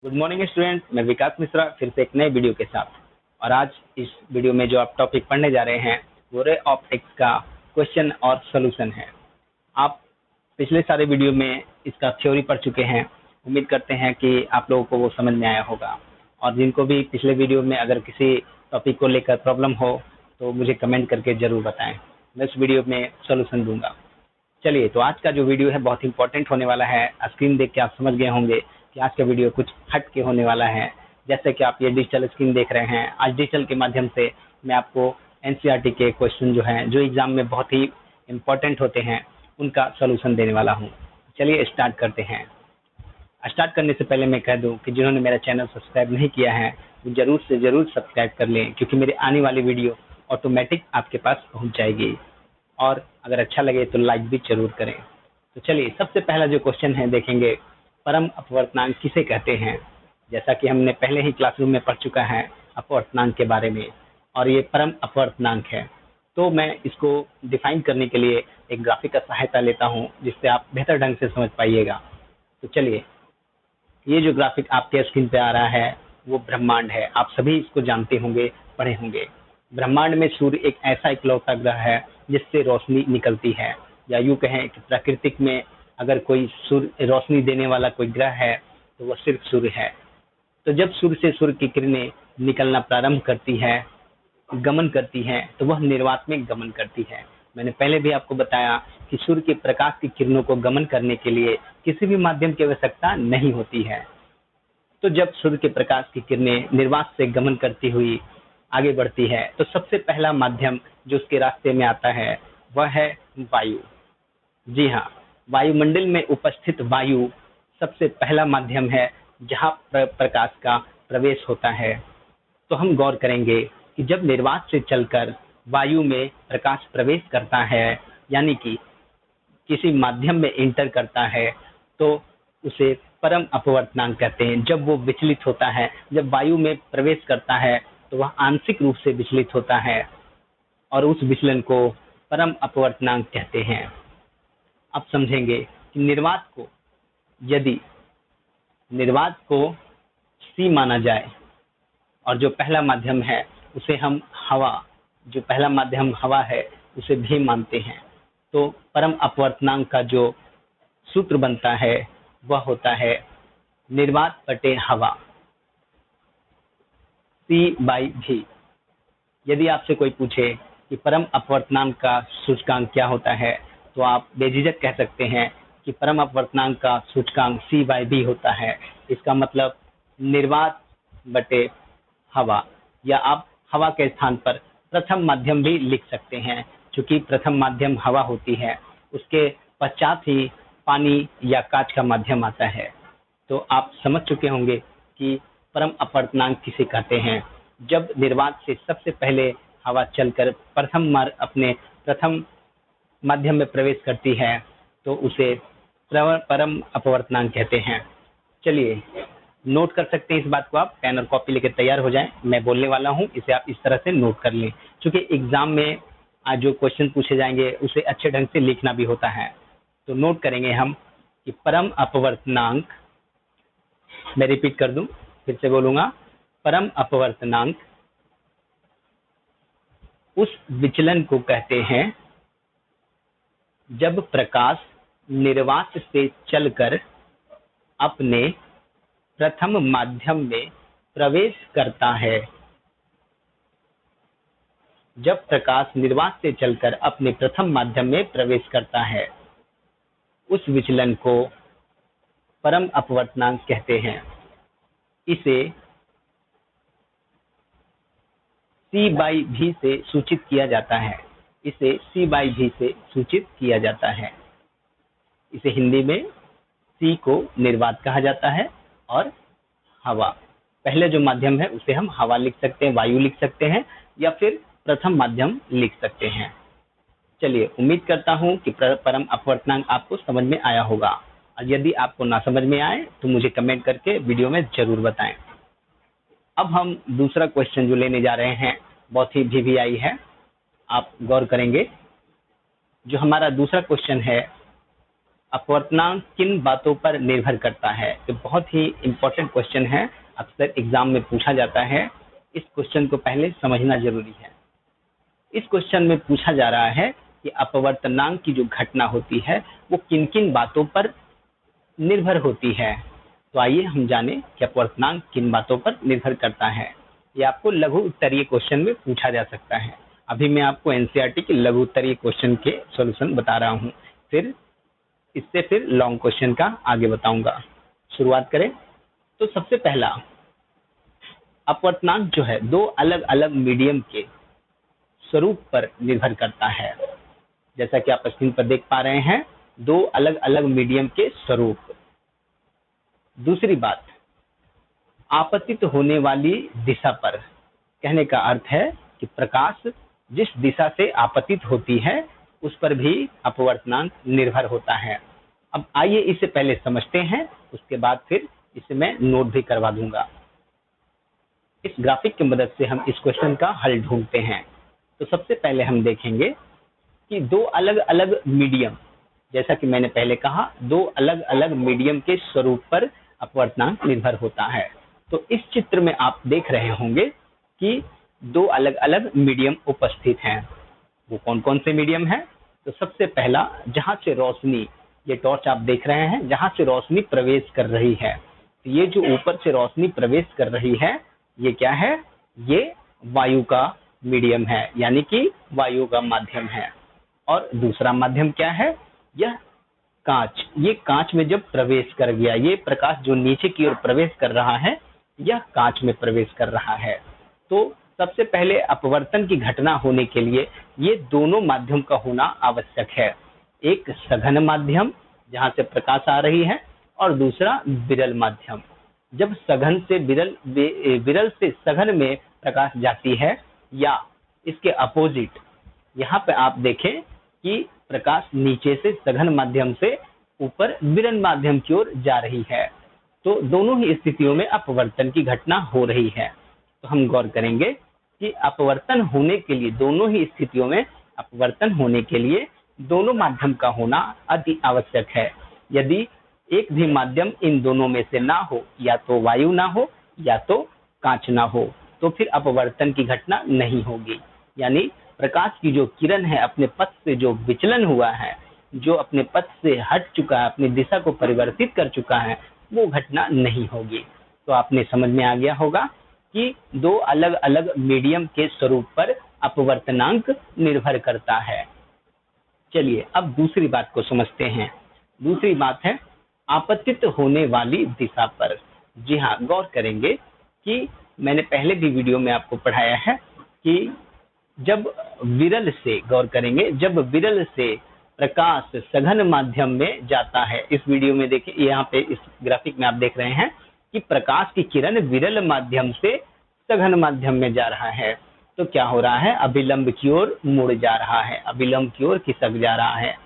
Good morning student, मैं विकास मिश्रा फिर से एक नए वीडियो के साथ। और आज इस वीडियो में जो आप टॉपिक पढ़ने जा रहे हैं वो रे ऑप्टिक्स का क्वेश्चन और सॉल्यूशन है। आप पिछले सारे वीडियो में इसका थ्योरी पढ़ चुके हैं। उम्मीद करते हैं कि आप लोगों को वो समझ में आया होगा। और जिनको भी पिछले वीडियो में अगर किसी टॉपिक को लेकर प्रॉब्लम हो तो मुझे कमेंट करके ज़रूर बताएं, मैं इस वीडियो में सॉल्यूशन दूंगा। चलिए, तो आज का जो वीडियो है बहुत इंपॉर्टेंट होने वाला है। स्क्रीन देख के आप समझ गए होंगे कि आज का वीडियो कुछ हट के होने वाला है। जैसे कि आप ये डिजिटल स्क्रीन देख रहे हैं, आज डिजिटल के माध्यम से मैं आपको एनसीईआरटी के क्वेश्चन जो हैं, जो एग्जाम में बहुत ही इंपॉर्टेंट होते हैं, उनका सोल्यूशन देने वाला हूँ। चलिए स्टार्ट करते हैं। स्टार्ट करने से पहले मैं कह दूं कि जिन्होंने मेरा चैनल सब्सक्राइब नहीं किया है वो जरूर से जरूर सब्सक्राइब कर लें, क्योंकि मेरे आने वाली वीडियो ऑटोमेटिक आपके पास पहुंच जाएगी। और अगर अच्छा लगे तो लाइक भी जरूर करें। तो चलिए, सबसे पहला जो क्वेश्चन है देखेंगे, परम अपवर्तनांक किसे कहते हैं। जैसा कि हमने पहले ही क्लासरूम में पढ़ चुका है अपवर्तनांक के बारे में, और ये परम अपवर्तनांक है। तो मैं इसको डिफाइन करने के लिए एक ग्राफिक का सहायता लेता हूं, जिससे आप बेहतर ढंग से समझ पाइएगा। तो चलिए, ये जो ग्राफिक आपके स्क्रीन पे आ रहा है वो ब्रह्मांड है। आप सभी इसको जानते होंगे, पढ़े होंगे। ब्रह्मांड में सूर्य एक ऐसा इकलौता ग्रह है जिससे रोशनी निकलती है, या यूं कहें कि प्राकृतिक में अगर कोई सूर्य रोशनी देने वाला कोई ग्रह है तो वह सिर्फ सूर्य है। तो जब सूर्य से सूर्य की किरणें निकलना प्रारंभ करती है, गमन करती है, तो वह निर्वात में गमन करती है। मैंने पहले भी आपको बताया कि सूर्य के प्रकाश की किरणों को गमन करने के लिए किसी भी माध्यम की आवश्यकता नहीं होती है। तो जब सूर्य के प्रकाश की किरणें निर्वात से गमन करती हुई आगे बढ़ती है तो सबसे पहला माध्यम जो उसके रास्ते में आता है वह है वायु। जी हाँ, वायुमंडल में उपस्थित वायु सबसे पहला माध्यम है जहाँ प्रकाश का प्रवेश होता है। तो हम गौर करेंगे कि जब निर्वात से चलकर वायु में प्रकाश प्रवेश करता है, यानी कि किसी माध्यम में इंटर करता है, तो उसे परम अपवर्तनांक कहते हैं। जब वो विचलित होता है, जब वायु में प्रवेश करता है तो वह आंशिक रूप से विचलित होता है, और उस विचलन को परम अपवर्तनांक कहते हैं। अब समझेंगे कि निर्वात को, यदि निर्वात को सी माना जाए और जो पहला माध्यम है उसे हम हवा, जो पहला माध्यम हवा है उसे भी मानते हैं, तो परम अपवर्तनांक का जो सूत्र बनता है वह होता है निर्वात बटे हवा, C/V। यदि आपसे कोई पूछे कि परम अपवर्तनांक का सूचकांक क्या होता है, तो आप बेझिझक कह सकते हैं कि परम अपवर्तनांक का सूचकांक C/V होता है। इसका मतलब निर्वात बटे हवा, या आप हवा के स्थान पर प्रथम माध्यम भी लिख सकते हैं। चूंकि प्रथम माध्यम हवा होती है, उसके पश्चात ही पानी या कांच का माध्यम आता है। तो आप समझ चुके होंगे कि परम अपवर्तनांक किसे कहते हैं। जब निर्वात से सबसे पहले हवा चलकर अपने प्रथम माध्यम में प्रवेश करती है तो उसे परम अपवर्तनांक कहते हैं। चलिए, नोट कर सकते हैं इस बात को। आप पेन और कॉपी लेकर तैयार हो जाएं, मैं बोलने वाला हूं, इसे आप इस तरह से नोट कर लें। क्योंकि एग्जाम में आज जो क्वेश्चन पूछे जाएंगे उसे अच्छे ढंग से लिखना भी होता है। तो नोट करेंगे हम कि परम अपवर्तनांक, मैं रिपीट कर दूं, फिर से बोलूंगा, परम अपवर्तनांक उस विचलन को कहते हैं जब प्रकाश निर्वात से चलकर अपने प्रथम माध्यम में प्रवेश करता है। जब प्रकाश निर्वात से चलकर अपने प्रथम माध्यम में प्रवेश करता है, उस विचलन को परम अपवर्तनांक कहते हैं। इसे C/V से सूचित किया जाता है। इसे C/V से सूचित किया जाता है। इसे हिंदी में C को निर्वात कहा जाता है और हवा, पहले जो माध्यम है उसे हम हवा लिख सकते हैं, वायु लिख सकते हैं, या फिर प्रथम माध्यम लिख सकते हैं। चलिए, उम्मीद करता हूं कि परम अपवर्तनांक आपको समझ में आया होगा। और यदि आपको ना समझ में आए तो मुझे कमेंट करके वीडियो में जरूर बताएं। अब हम दूसरा क्वेश्चन जो लेने जा रहे हैं बहुत ही VVI है, आप गौर करेंगे। जो हमारा दूसरा क्वेश्चन है अपवर्तनांक किन बातों पर निर्भर करता है? ये बहुत ही इंपॉर्टेंट क्वेश्चन है, अक्सर एग्जाम में पूछा जाता है। इस क्वेश्चन को पहले समझना जरूरी है। इस क्वेश्चन में पूछा जा रहा है कि अपवर्तनांक की जो घटना होती है वो किन किन बातों पर निर्भर होती है। तो आइए हम जाने कि अपवर्तनांक किन बातों पर निर्भर करता है। ये आपको लघु उत्तरीय क्वेश्चन में पूछा जा सकता है। अभी मैं आपको एनसीईआरटी के लघु उत्तरीय क्वेश्चन के सॉल्यूशन बता रहा हूँ, फिर लॉन्ग क्वेश्चन का आगे बताऊंगा। शुरुआत करें तो सबसे पहला, अपवर्तनांक जो है दो अलग अलग मीडियम के स्वरूप पर निर्भर करता है। जैसा कि आप स्क्रीन पर देख पा रहे हैं, दो अलग अलग मीडियम के स्वरूप। दूसरी बात, आपतित होने वाली दिशा पर। कहने का अर्थ है कि प्रकाश जिस दिशा से आपतित होती है उस पर भी अपवर्तनांक निर्भर होता है। अब आइए इसे पहले समझते हैं, उसके बाद फिर इसे मैं नोट भी करवा दूंगा। इस ग्राफिक की मदद से हम इस क्वेश्चन का हल ढूंढते हैं। तो सबसे पहले हम देखेंगे कि दो अलग अलग मीडियम, जैसा कि मैंने पहले कहा, दो अलग अलग मीडियम के स्वरूप पर अपवर्तनांक निर्भर होता है। तो इस चित्र में आप देख रहे होंगे कि दो अलग अलग मीडियम उपस्थित हैं। वो कौन कौन से मीडियम हैं? तो सबसे पहला, जहां से रोशनी, ये टॉर्च आप देख रहे हैं, जहां से रोशनी प्रवेश कर रही है, तो ये जो ऊपर से रोशनी प्रवेश कर रही है, ये क्या है? ये वायु का मीडियम है, यानी कि वायु का माध्यम है। और दूसरा माध्यम क्या है? यह कांच। ये कांच में जब प्रवेश कर गया, ये प्रकाश जो नीचे की ओर प्रवेश कर रहा है, यह कांच में प्रवेश कर रहा है। तो सबसे पहले अपवर्तन की घटना होने के लिए ये दोनों माध्यम का होना आवश्यक है। एक सघन माध्यम जहां से प्रकाश आ रही है, और दूसरा विरल माध्यम। जब सघन से विरल से सघन में प्रकाश जाती है, या इसके अपोजिट, यहाँ पे आप देखें कि प्रकाश नीचे से सघन माध्यम से ऊपर विरल माध्यम की ओर जा रही है, तो दोनों ही स्थितियों में अपवर्तन की घटना हो रही है। तो हम गौर करेंगे कि अपवर्तन होने के लिए, दोनों ही स्थितियों में अपवर्तन होने के लिए दोनों माध्यम का होना अति आवश्यक है। यदि एक भी माध्यम इन दोनों में से ना हो, या तो वायु ना हो या तो कांच ना हो, तो फिर अपवर्तन की घटना नहीं होगी। यानी प्रकाश की जो किरण है, अपने पथ से जो विचलन हुआ है, जो अपने पथ से हट चुका है, अपनी दिशा को परिवर्तित कर चुका है, वो घटना नहीं होगी। तो आपने समझ में आ गया होगा कि दो अलग अलग मीडियम के स्वरूप पर अपवर्तनांक निर्भर करता है। चलिए अब दूसरी बात को समझते हैं। दूसरी बात है आपतित होने वाली दिशा पर। जी हाँ, गौर करेंगे कि मैंने पहले भी वीडियो में आपको पढ़ाया है कि जब विरल से, गौर करेंगे, जब विरल से प्रकाश सघन माध्यम में जाता है, इस वीडियो में देखिए, यहाँ पे इस ग्राफिक में आप देख रहे हैं कि प्रकाश की किरण विरल माध्यम से सघन माध्यम में जा रहा है, तो क्या हो रहा है? अभिलंब की ओर मुड़ जा रहा है, अभिलंब की ओर खिसक जा रहा है।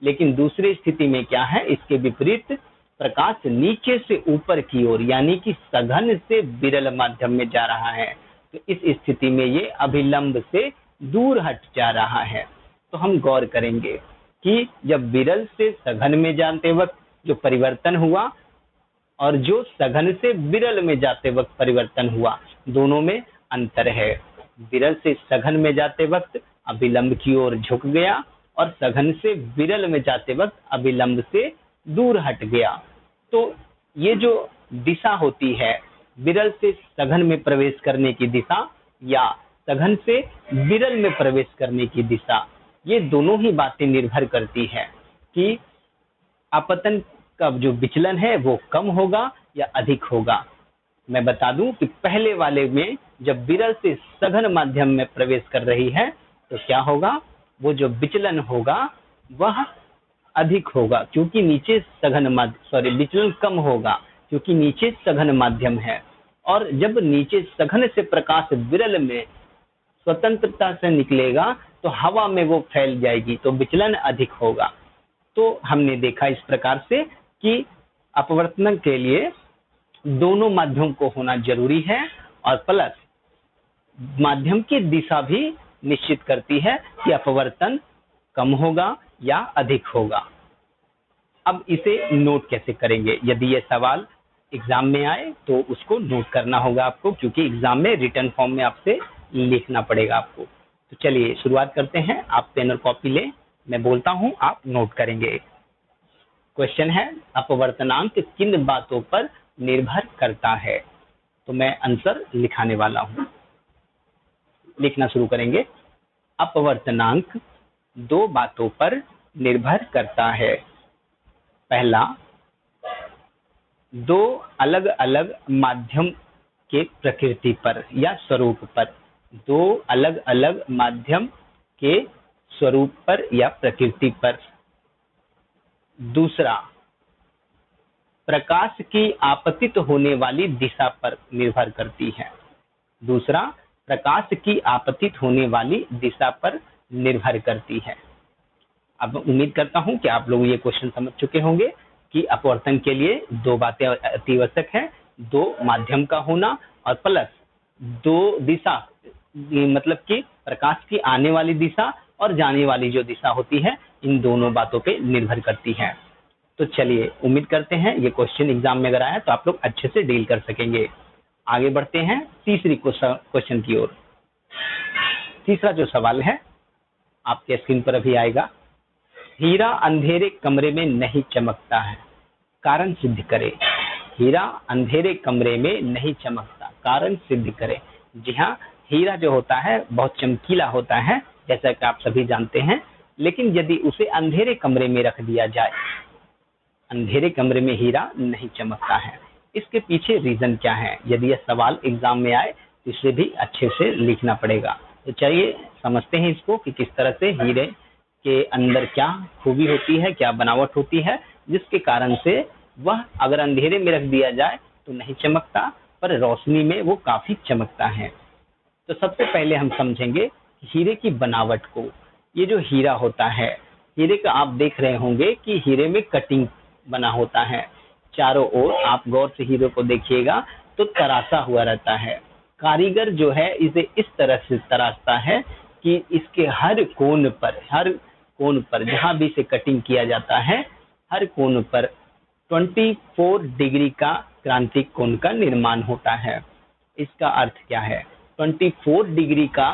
लेकिन दूसरी स्थिति में क्या है? इसके विपरीत, प्रकाश नीचे से ऊपर की ओर, यानी कि सघन से विरल माध्यम में जा रहा है, तो इस स्थिति में ये अभिलंब से दूर हट जा रहा है। तो हम गौर करेंगे कि जब विरल से सघन में जाते वक्त जो परिवर्तन हुआ, और जो सघन से विरल में जाते वक्त परिवर्तन हुआ, दोनों में अंतर है। विरल से सघन में जाते वक्त अभिलंब की ओर झुक गया, और सघन से विरल में जाते वक्त अभिलंब से दूर हट गया। तो ये जो दिशा होती है, विरल से सघन में प्रवेश करने की दिशा या सघन से विरल में प्रवेश करने की दिशा, ये दोनों ही बातें निर्भर करती है कि आपतन का जो विचलन है वो कम होगा या अधिक होगा। मैं बता दूं कि पहले वाले में जब विरल से सघन माध्यम में प्रवेश कर रही है, तो क्या होगा? वो जो विचलन होगा वह अधिक होगा, क्योंकि नीचे विचलन कम होगा क्योंकि नीचे सघन माध्यम है। और जब नीचे सघन से प्रकाश विरल में स्वतंत्रता से निकलेगा, तो हवा में वो फैल जाएगी, तो विचलन अधिक होगा। तो हमने देखा इस प्रकार से कि अपवर्तन के लिए दोनों माध्यम को होना जरूरी है, और प्लस माध्यम की दिशा भी निश्चित करती है कि अपवर्तन कम होगा या अधिक होगा। अब इसे नोट कैसे करेंगे? यदि ये सवाल एग्जाम में आए तो उसको नोट करना होगा आपको, क्योंकि एग्जाम में रिटर्न फॉर्म में आपसे लिखना पड़ेगा आपको। तो चलिए शुरुआत करते हैं। आप पेन और कॉपी लें, मैं बोलता हूं, आप नोट करेंगे। क्वेश्चन है, अपवर्तनांक किन बातों पर निर्भर करता है? तो मैं आंसर लिखाने वाला हूं, लिखना शुरू करेंगे। अपवर्तनांक दो बातों पर निर्भर करता है। पहला, दो अलग अलग माध्यम के प्रकृति पर या स्वरूप पर। दो अलग अलग माध्यम के स्वरूप पर या प्रकृति पर। दूसरा, प्रकाश की आपतित होने वाली दिशा पर निर्भर करती है। दूसरा, प्रकाश की आपतित होने वाली दिशा पर निर्भर करती है। अब उम्मीद करता हूं कि आप लोग ये क्वेश्चन समझ चुके होंगे कि अपवर्तन के लिए दो बातें अति आवश्यक है, दो माध्यम का होना और प्लस दो दिशा, मतलब कि प्रकाश की आने वाली दिशा और जाने वाली जो दिशा होती है, इन दोनों बातों पे निर्भर करती है। तो चलिए, उम्मीद करते हैं ये क्वेश्चन एग्जाम में अगर आया तो आप लोग अच्छे से डील कर सकेंगे। आगे बढ़ते हैं तीसरी क्वेश्चन की ओर। तीसरा जो सवाल है आपके स्क्रीन पर अभी आएगा। हीरा अंधेरे कमरे में नहीं चमकता है, कारण सिद्ध करें। हीरा अंधेरे कमरे में नहीं चमकता, कारण सिद्ध करें। जी हाँ, हीरा जो होता है बहुत चमकीला होता है, जैसा कि आप सभी जानते हैं, लेकिन यदि उसे अंधेरे कमरे में रख दिया जाए, अंधेरे कमरे में हीरा नहीं चमकता है। इसके पीछे रीजन क्या है? यदि यह सवाल एग्जाम में आए तो इसे भी अच्छे से लिखना पड़ेगा। तो चलिए समझते हैं इसको कि किस तरह से हीरे के अंदर क्या खूबी होती है, क्या बनावट होती है, जिसके कारण से वह अगर अंधेरे में रख दिया जाए तो नहीं चमकता, पर रोशनी में वो काफी चमकता है। तो सबसे पहले हम समझेंगे हीरे की बनावट को। ये जो हीरा होता है, हीरे का आप देख रहे होंगे कि हीरे में कटिंग बना होता है चारों ओर। आप गौर से हीरे को देखिएगा तो तराशा हुआ रहता है। कारीगर जो है इसे इस तरह से तराशता है कि इसके हर कोण पर जहां भी इसे कटिंग किया जाता है, हर कोण पर 24 डिग्री का क्रांतिक कोण का निर्माण होता है। इसका अर्थ क्या है? 24 डिग्री का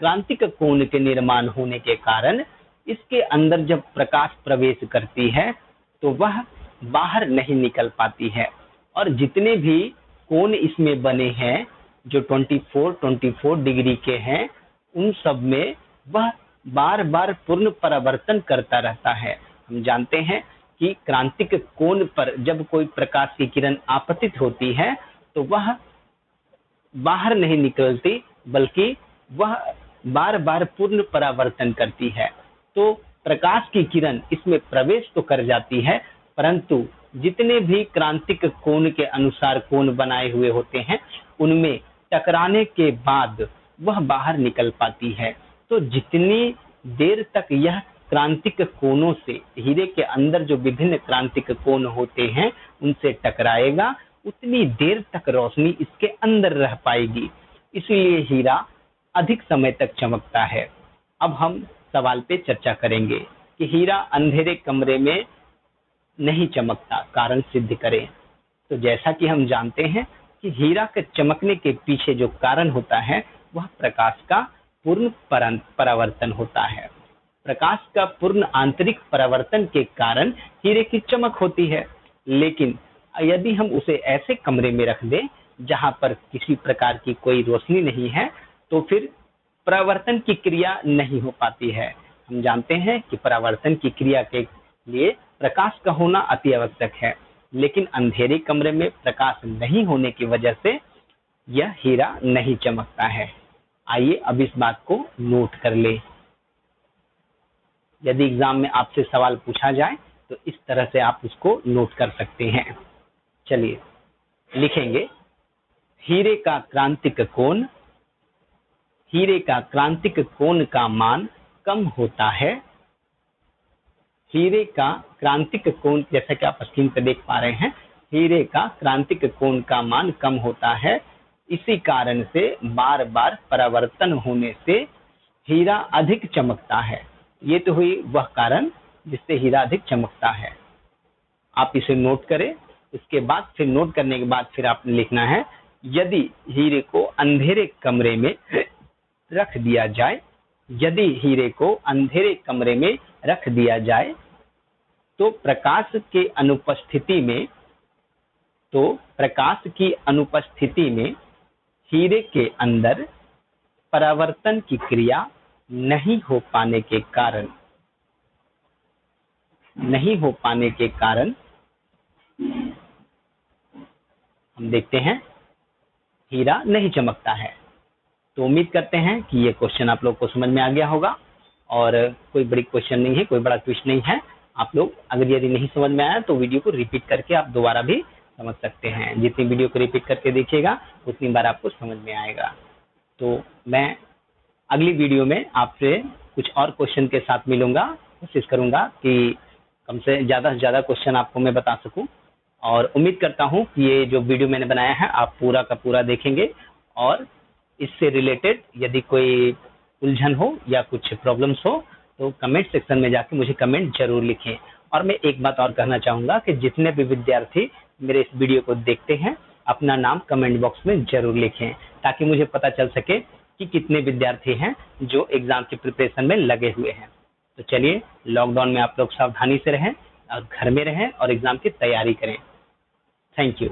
क्रांतिक कोण के निर्माण होने के कारण इसके अंदर जब प्रकाश प्रवेश करती है तो वह बाहर नहीं निकल पाती है, और जितने भी कोण इसमें बने हैं जो 24 डिग्री के हैं, उन सब में वह बार बार पूर्ण परावर्तन करता रहता है। हम जानते हैं कि क्रांतिक कोण पर जब कोई प्रकाश की किरण आपतित होती है तो वह बाहर नहीं निकलती, बल्कि वह बार बार पूर्ण परावर्तन करती है। तो प्रकाश की किरण इसमें प्रवेश तो कर जाती है, परंतु जितने भी क्रांतिक कोण के अनुसार कोण बनाए हुए होते हैं, उनमें टकराने के बाद वह बाहर निकल पाती है। तो जितनी देर तक यह क्रांतिक कोणों से, हीरे के अंदर जो विभिन्न क्रांतिक कोण होते हैं, उनसे टकराएगा, उतनी देर तक रोशनी इसके अंदर रह पाएगी। इसलिए हीरा अधिक समय तक चमकता है। अब हम सवाल पे चर्चा करेंगे कि हीरा अंधेरे कमरे में नहीं चमकता, कारण सिद्ध करें। तो जैसा कि हम जानते हैं कि हीरा के चमकने के पीछे जो कारण होता है वह प्रकाश का पूर्ण परावर्तन होता है। प्रकाश का पूर्ण आंतरिक परावर्तन के कारण हीरे की चमक होती है। लेकिन यदि हम उसे ऐसे कमरे में रख दें जहां पर किसी प्रकार की कोई रोशनी नहीं है, तो फिर परावर्तन की क्रिया नहीं हो पाती है। हम जानते हैं कि परावर्तन की क्रिया के लिए प्रकाश का होना अति आवश्यक है, लेकिन अंधेरे कमरे में प्रकाश नहीं होने की वजह से यह हीरा नहीं चमकता है। आइए अब इस बात को नोट कर ले। यदि एग्जाम में आपसे सवाल पूछा जाए तो इस तरह से आप उसको नोट कर सकते हैं। चलिए लिखेंगे, हीरे का क्रांतिक कोण, हीरे का क्रांतिक कोण का मान कम होता है। हीरे का क्रांतिक कोण, जैसा कि आप स्क्रीन पर देख पा रहे हैं, हीरे का क्रांतिक कोण का मान कम होता है। इसी कारण से बार बार परावर्तन होने से हीरा अधिक चमकता है। ये तो हुई वह कारण जिससे हीरा अधिक चमकता है। आप इसे नोट करें। उसके बाद फिर नोट करने के बाद फिर आपने लिखना है, यदि हीरे को अंधेरे कमरे में रख दिया जाए, यदि हीरे को अंधेरे कमरे में रख दिया जाए तो प्रकाश की अनुपस्थिति में हीरे के अंदर परावर्तन की क्रिया नहीं हो पाने के कारण हम देखते हैं हीरा नहीं चमकता है। तो उम्मीद करते हैं कि ये क्वेश्चन आप लोग को समझ में आ गया होगा और कोई बड़ी क्वेश्चन नहीं है, कोई बड़ा ट्विस्ट नहीं है। आप लोग अगर यदि नहीं समझ में आया तो वीडियो को रिपीट करके आप दोबारा भी समझ सकते हैं। जितनी वीडियो को रिपीट करके देखिएगा उतनी बार आपको समझ में आएगा। तो मैं अगली वीडियो में आपसे कुछ और क्वेश्चन के साथ मिलूंगा। कोशिश करूंगा कि कम से ज़्यादा क्वेश्चन आपको मैं बता सकूं और उम्मीद करता हूं कि ये जो वीडियो मैंने बनाया है आप पूरा का पूरा देखेंगे और इससे रिलेटेड यदि कोई उलझन हो या कुछ प्रॉब्लम्स हो तो कमेंट सेक्शन में जाके मुझे कमेंट जरूर लिखें। और मैं एक बात और कहना चाहूंगा कि जितने भी विद्यार्थी मेरे इस वीडियो को देखते हैं अपना नाम कमेंट बॉक्स में जरूर लिखें ताकि मुझे पता चल सके कि कितने विद्यार्थी हैं जो एग्जाम की प्रिपरेशन में लगे हुए हैं। तो चलिए, लॉकडाउन में आप लोग सावधानी से रहें और घर में रहें और एग्जाम की तैयारी करें। Thank you.